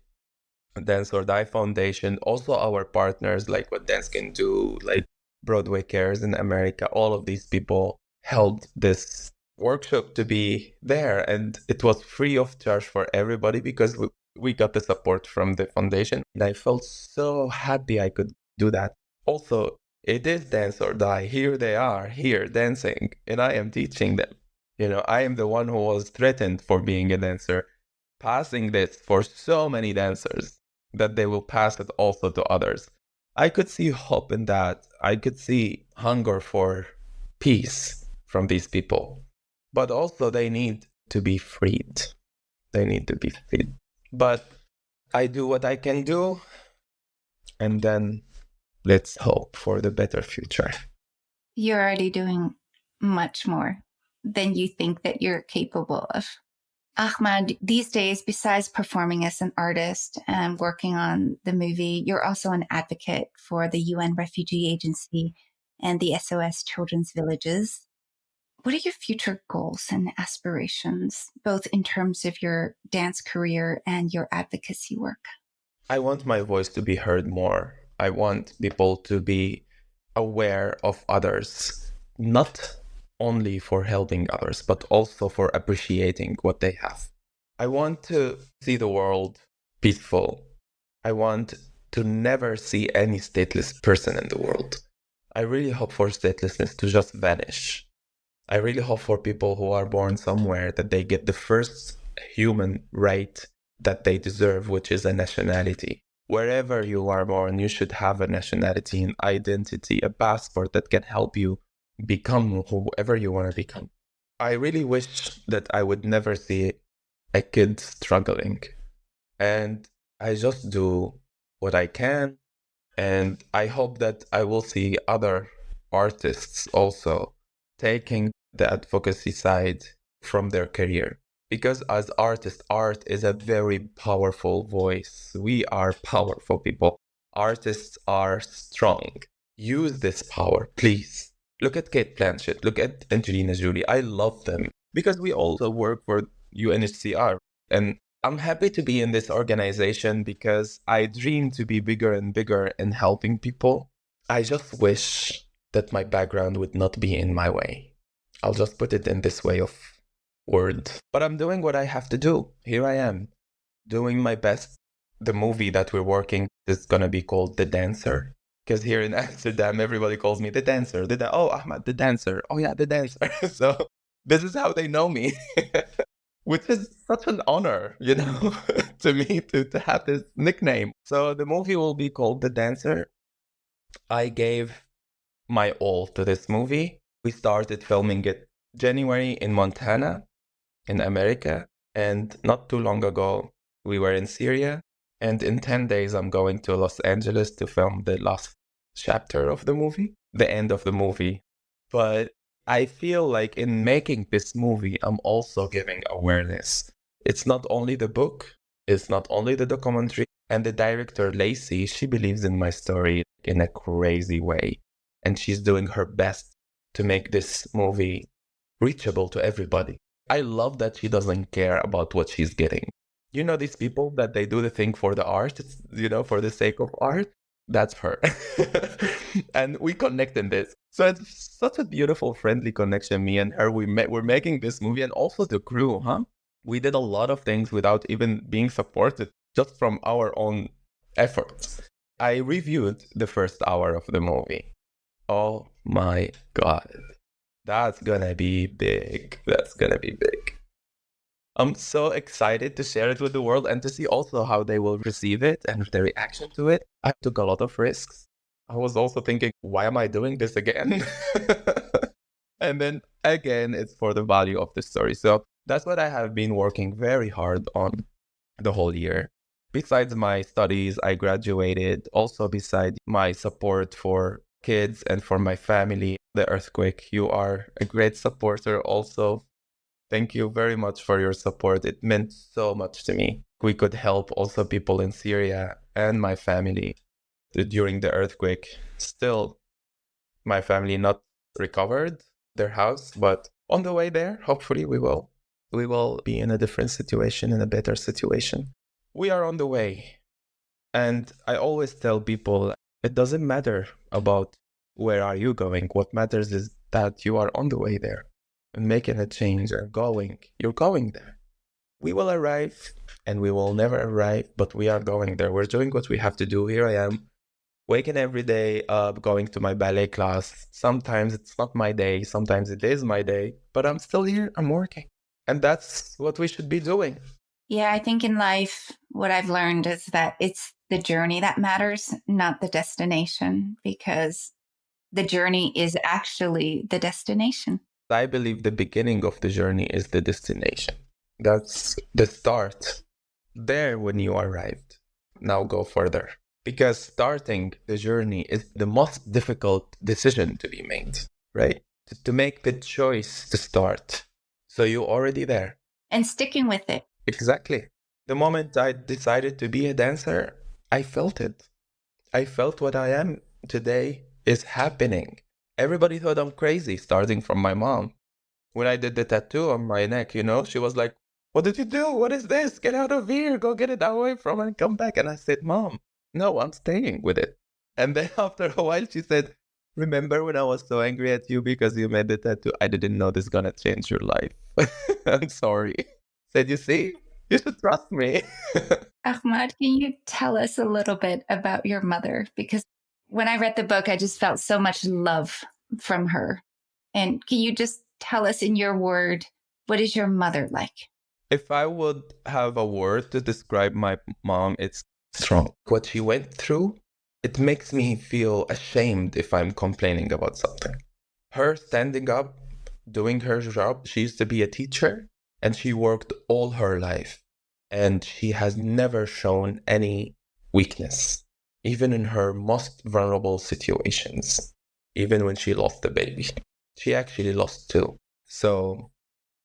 Dance or Die Foundation, also our partners like What Dance Can Do, like Broadway Cares in America, all of these people held this workshop to be there, and it was free of charge for everybody because we got the support from the foundation, and I felt so happy I could do that. Also, it is Dance or Die. Here they are, here dancing, and I am teaching them. You know, I am the one who was threatened for being a dancer, passing this for so many dancers that they will pass it also to others. I could see hope in that. I could see hunger for peace from these people. But also they need to be freed. They need to be freed. But I do what I can do, and then let's hope for the better future. You're already doing much more than you think that you're capable of. Ahmad, these days, besides performing as an artist and working on the movie, you're also an advocate for the UN Refugee Agency and the SOS Children's Villages. What are your future goals and aspirations, both in terms of your dance career and your advocacy work? I want my voice to be heard more. I want people to be aware of others, not only for helping others, but also for appreciating what they have. I want to see the world peaceful. I want to never see any stateless person in the world. I really hope for statelessness to just vanish. I really hope for people who are born somewhere that they get the first human right that they deserve, which is a nationality. Wherever you are born, you should have a nationality, an identity, a passport that can help you become whoever you want to become. I really wish that I would never see a kid struggling. And I just do what I can. And I hope that I will see other artists also taking the advocacy side from their career. Because as artists, art is a very powerful voice. We are powerful people. Artists are strong. Use this power, please. Look at Kate Blanchett. Look at Angelina Jolie. I love them because we also work for UNHCR. And I'm happy to be in this organization because I dream to be bigger and bigger in helping people. I just wish that my background would not be in my way. I'll just put it in this way of word. But I'm doing what I have to do. Here I am, doing my best. The movie that we're working is going to be called The Dancer. Because here in Amsterdam, everybody calls me The Dancer. Oh, Ahmad, The Dancer. Oh, yeah, The Dancer. So this is how they know me. Which is such an honor, to me to have this nickname. So the movie will be called The Dancer. I gave my all to this movie. We started filming it January in Montana, in America. And not too long ago, we were in Syria. And in 10 days, I'm going to Los Angeles to film the last chapter of the movie, the end of the movie. But I feel like in making this movie, I'm also giving awareness. It's not only the book, it's not only the documentary. And the director, Lacey, she believes in my story in a crazy way. And she's doing her best to make this movie reachable to everybody. I love that she doesn't care about what she's getting. You know, these people that they do the thing for the art, for the sake of art. That's her. And we connect in this. So it's such a beautiful, friendly connection, me and her. We're making this movie, and also the crew, huh? We did a lot of things without even being supported, just from our own efforts. I reviewed the first hour of the movie. Oh my God. That's gonna be big. That's gonna be big. I'm so excited to share it with the world and to see also how they will receive it and their reaction to it. I took a lot of risks. I was also thinking, why am I doing this again? And then again, it's for the value of the story. So that's what I have been working very hard on the whole year. Besides my studies, I graduated. Also, beside my support for kids and for my family, the earthquake, you are a great supporter also. Thank you very much for your support. It meant so much to me. We could help also people in Syria and my family during the earthquake. Still, my family not recovered their house, but on the way there, hopefully we will. We will be in a different situation, in a better situation. We are on the way. And I always tell people, it doesn't matter about where are you going. What matters is that you are on the way there. And making a change and you're going there. We will arrive and we will never arrive, but we are going there. We're doing what we have to do. Here I am, waking every day up, going to my ballet class. Sometimes it's not my day, sometimes it is my day, but I'm still here, I'm working. And that's what we should be doing. Yeah, I think in life, what I've learned is that it's the journey that matters, not the destination, because the journey is actually the destination. I believe the beginning of the journey is the destination. That's the start. There when you arrived. Now go further. Because starting the journey is the most difficult decision to be made, right? To make the choice to start. So you're already there. And sticking with it. Exactly. The moment I decided to be a dancer, I felt it. I felt what I am today is happening. Everybody thought I'm crazy, starting from my mom. When I did the tattoo on my neck, she was like, What did you do? What is this? Get out of here. Go get it away from and come back. And I said, Mom, no, I'm staying with it. And then after a while, she said, remember when I was so angry at you because you made the tattoo? I didn't know this is going to change your life. I'm sorry. Said, you see, you should trust me. Ahmad, can you tell us a little bit about your mother? Because when I read the book, I just felt so much love from her. And can you just tell us in your word, what is your mother like? If I would have a word to describe my mom, it's strong. What she went through, it makes me feel ashamed if I'm complaining about something. Her standing up, doing her job, she used to be a teacher and she worked all her life. And she has never shown any weakness, even in her most vulnerable situations, even when she lost the baby. She actually lost two. So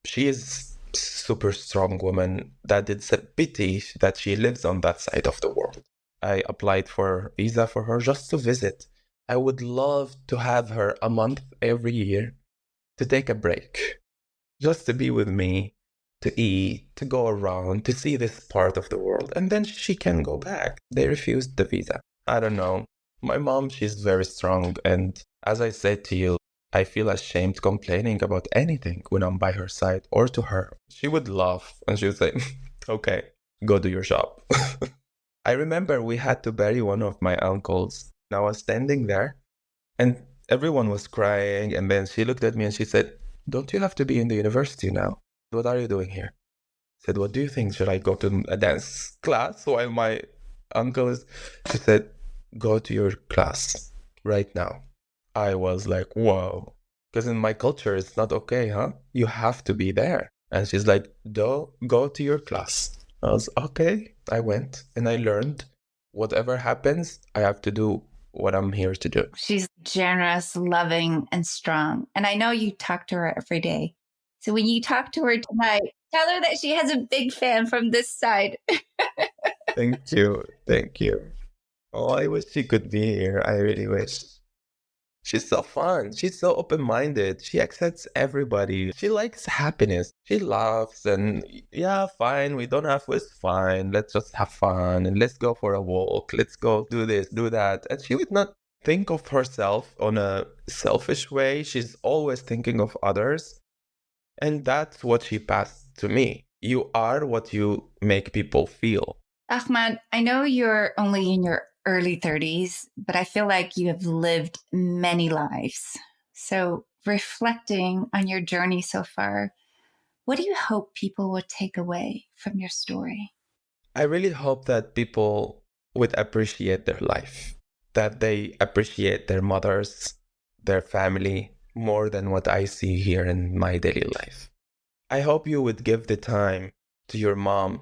she is super strong woman that it's a pity that she lives on that side of the world. I applied for visa for her just to visit. I would love to have her a month every year to take a break, just to be with me, to eat, to go around, to see this part of the world. And then she can go back. They refused the visa. I don't know. My mom, she's very strong. And as I said to you, I feel ashamed complaining about anything when I'm by her side or to her. She would laugh and she would say, okay, go do your job. I remember we had to bury one of my uncles. And I was standing there and everyone was crying. And then she looked at me and she said, don't you have to be in the university now? What are you doing here? I said, what do you think? Should I go to a dance class while my uncle is? She said, go to your class right now. I was like, whoa. Because in my culture, it's not okay, huh? You have to be there. And she's like, go to your class. I was, okay. I went and I learned whatever happens, I have to do what I'm here to do. She's generous, loving, and strong. And I know you talk to her every day. So when you talk to her tonight, tell her that she has a big fan from this side. Thank you. Thank you. Oh, I wish she could be here. I really wish. She's so fun. She's so open-minded. She accepts everybody. She likes happiness. She laughs and yeah, fine. We don't have to. It's fine. Let's just have fun and let's go for a walk. Let's go do this, do that. And she would not think of herself on a selfish way. She's always thinking of others. And that's what she passed to me. You are what you make people feel. Ahmad, I know you're only in your early 30s, but I feel like you have lived many lives. So, reflecting on your journey so far, what do you hope people will take away from your story? I really hope that people would appreciate their life, that they appreciate their mothers, their family, more than what I see here in my daily life. I hope you would give the time to your mom,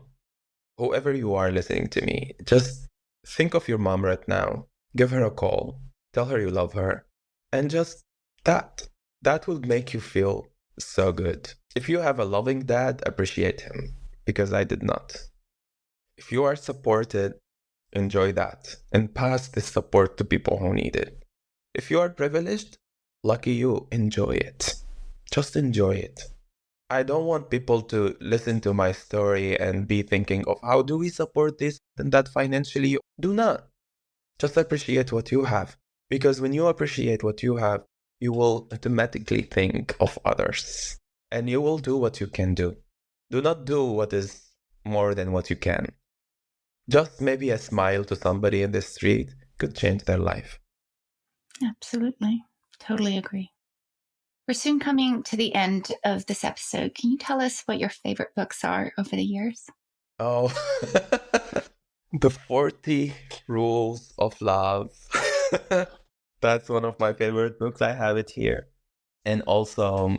whoever you are listening to me. Just think of your mom right now. Give her a call. Tell her you love her. And just that. That will make you feel so good. If you have a loving dad, appreciate him, because I did not. If you are supported, enjoy that and pass this support to people who need it. If you are privileged, lucky you, enjoy it. Just enjoy it. I don't want people to listen to my story and be thinking of how do we support this and that financially. Do not. Just appreciate what you have. Because when you appreciate what you have, you will automatically think of others. And you will do what you can do. Do not do what is more than what you can. Just maybe a smile to somebody in the street could change their life. Absolutely. Totally agree. We're soon coming to the end of this episode. Can you tell us what your favorite books are over the years? Oh, The 40 Rules of Love. That's one of my favorite books. I have it here. And also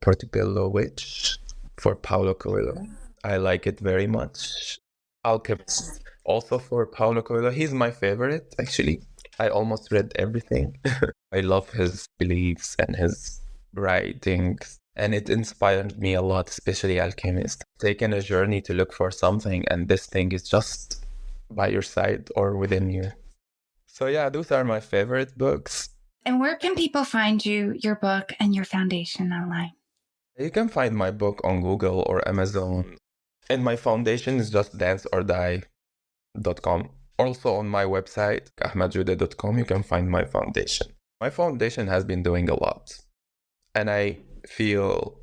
Portobello Witch for Paulo Coelho. I like it very much. Alchemist, also for Paulo Coelho. He's my favorite, actually. I almost read everything. I love his beliefs and his writings. And it inspired me a lot, especially Alchemist. Taking a journey to look for something, and this thing is just by your side or within you. So yeah, those are my favorite books. And where can people find you, your book, and your foundation online? You can find my book on Google or Amazon. And my foundation is just danceordie.com. Also on my website, ahmadjoudeh.com, you can find my foundation. My foundation has been doing a lot, and I feel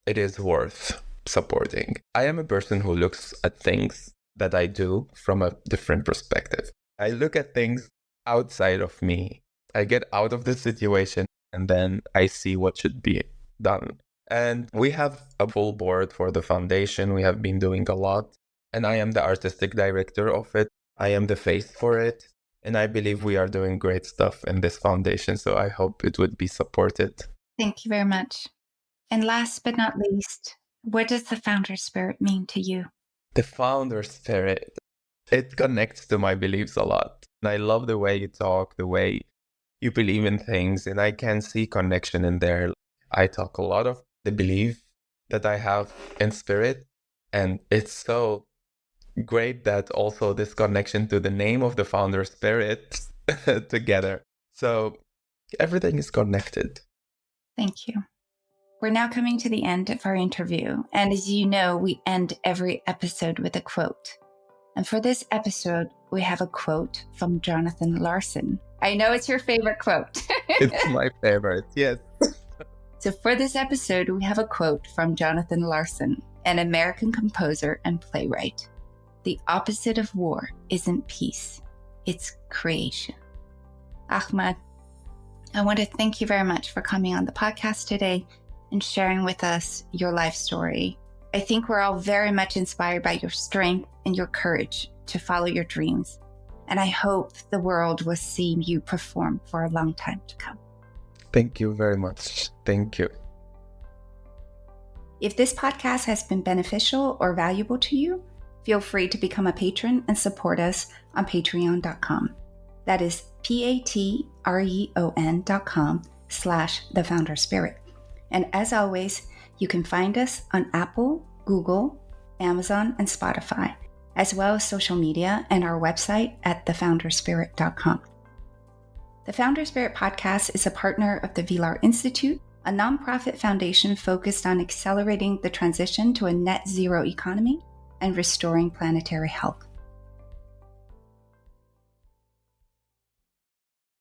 it is worth supporting. I am a person who looks at things that I do from a different perspective. I look at things outside of me. I get out of the situation and then I see what should be done. And we have a full board for the foundation. We have been doing a lot, and I am the artistic director of it. I am the face for it. And I believe we are doing great stuff in this foundation. So I hope it would be supported. Thank you very much. And last but not least, what does the founder spirit mean to you? The founder spirit, it connects to my beliefs a lot. And I love the way you talk, the way you believe in things, and I can see connection in there. I talk a lot of the belief that I have in spirit, and it's so great that also this connection to the name of the founder spirit together. So everything is connected. Thank you. We're now coming to the end of our interview, and as you know, we end every episode with a quote. And for this episode, we have a quote from Jonathan Larson. I know it's your favorite quote. It's my favorite, yes. So for this episode, we have a quote from Jonathan Larson, an American composer and playwright. The opposite of war isn't peace, it's creation. Ahmad, I want to thank you very much for coming on the podcast today and sharing with us your life story. I think we're all very much inspired by your strength and your courage to follow your dreams. And I hope the world will see you perform for a long time to come. Thank you very much. Thank you. If this podcast has been beneficial or valuable to you, feel free to become a patron and support us on patreon.com. That is patreon.com/thefounderspirit. And as always, you can find us on Apple, Google, Amazon, and Spotify, as well as social media and our website at thefounderspirit.com. The Founder Spirit podcast is a partner of the Vilar Institute, a nonprofit foundation focused on accelerating the transition to a net zero economy and restoring planetary health.